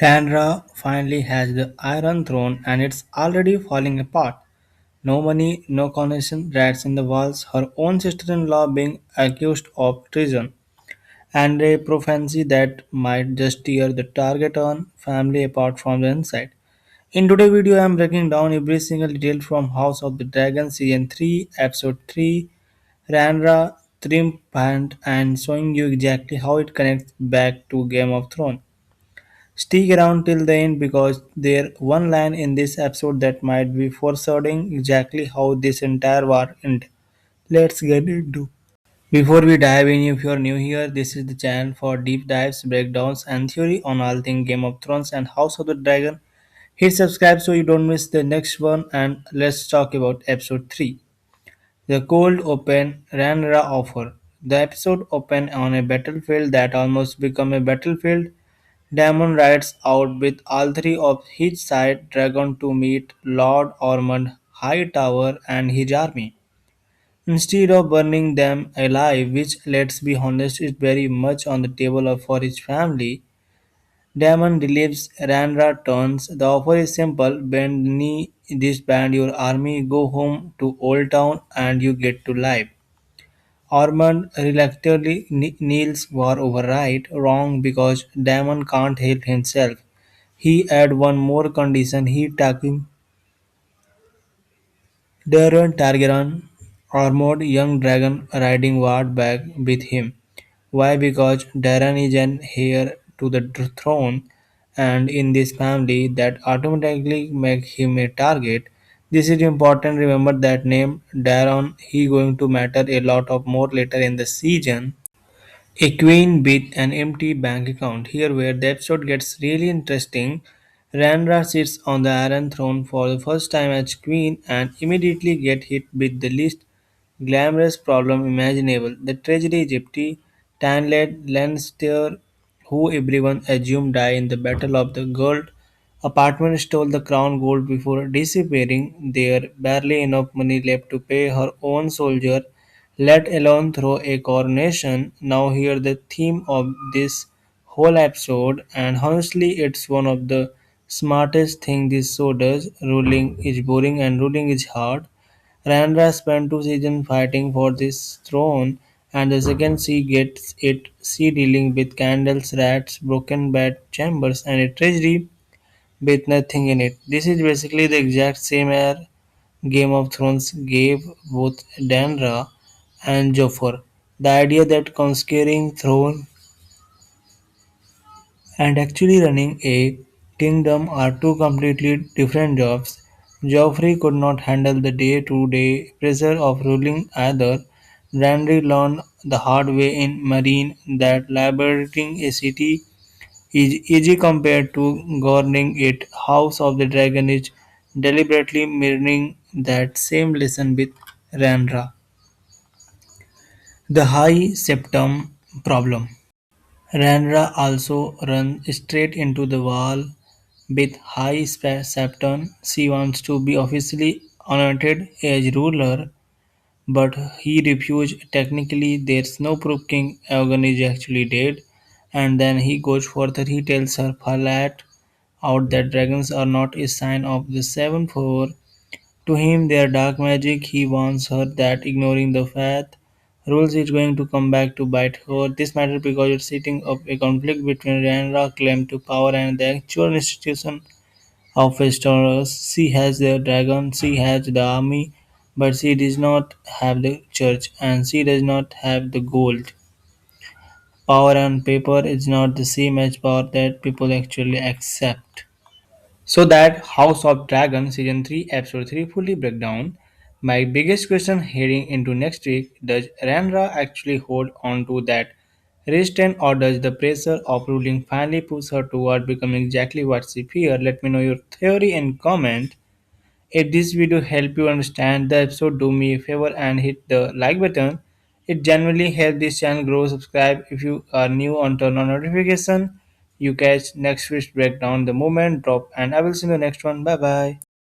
Rhaenyra finally has the Iron Throne and it's already falling apart. No money, no connection, rats in the walls, her own sister-in-law being accused of treason, and a prophecy that might just tear the Targaryen family apart from the inside. In today's video, I am breaking down every single detail from House of the Dragon Season 3, Episode 3, Rhaenyra Triumphant, and showing you exactly how it connects back to Game of Thrones. Stick around till the end because there one line in this episode that might be foreshadowing exactly how this entire war ended. Let's get into. Before we dive in, if you're new here, this is the channel for deep dives, breakdowns, and theory on all things Game of Thrones and House of the Dragon. Hit subscribe so you don't miss the next one, and let's talk about episode 3. The cold open Ranra offer. The episode opened on a battlefield that almost became a battlefield. Daemon rides out with all three of his side dragon to meet Lord Ormond Hightower and his army. Instead of burning them alive, which let's be honest is very much on the table for his family, Daemon delivers Rhaenyra turns. The offer is simple: bend the knee, disband your army, go home to Old Town, and you get to live. Ormond reluctantly kneels war override, wrong because Daemon can't help himself. He add one more condition: he taking Daeron Targaryen, armored young dragon riding ward back with him. Why? Because Daeron is an heir to the throne, and in this family, that automatically make him a target. This is important. Remember that name, Daeron. He going to matter a lot of more later in the season. A queen with an empty bank account. Here, where the episode gets really interesting, Rhaenyra sits on the Iron Throne for the first time as queen and immediately get hit with the least glamorous problem imaginable. The tragedy Egypti, Tanled Lannister, who everyone assumed died in the Battle of the Gold Apartment, stole the crown gold before disappearing. There barely enough money left to pay her own soldier, let alone throw a coronation. Now hear the theme of this whole episode, and honestly it's one of the smartest thing this show does. Ruling is boring and ruling is hard. Rhaenyra spent 2 seasons fighting for this throne, and the second she gets it, she dealing with candles, rats, broken bed chambers, and a treasury with nothing in it. This is basically the exact same air Game of Thrones gave both Rhaenyra and Joffrey. The idea that conquering throne and actually running a kingdom are two completely different jobs. Joffrey could not handle the day-to-day pressure of ruling either. Randry learned the hard way in Marine that liberating a city is easy compared to governing it. House of the Dragon is deliberately mirroring that same lesson with Rhaenyra. The High Septum problem. Rhaenyra also runs straight into the wall with High Septon. She wants to be officially anointed as ruler, but he refused. Technically, there's no proof King Aegon is actually dead. And then he goes further. He tells her flat out that dragons are not a sign of the Seven Four. To him, they are dark magic. He warns her that ignoring the faith rules is going to come back to bite her. This matters because it's setting up a conflict between Rhaenyra's claim to power and the actual institution of Westeros. She has the dragon, she has the army, but she does not have the church, and she does not have the gold. Power on paper is not the same as power that people actually accept. So that House of Dragon Season 3 Episode 3 fully breakdown. My biggest question heading into next week, does Rhaenyra actually hold on to that resistance, or does the pressure of ruling finally push her toward becoming exactly what she feared? Let me know your theory and comment. If this video helped you understand the episode, do me a favor and hit the like button. It genuinely helps this channel grow. Subscribe if you are new and turn on notification. You catch next week's breakdown the moment drop, and I will see you in the next one. Bye bye.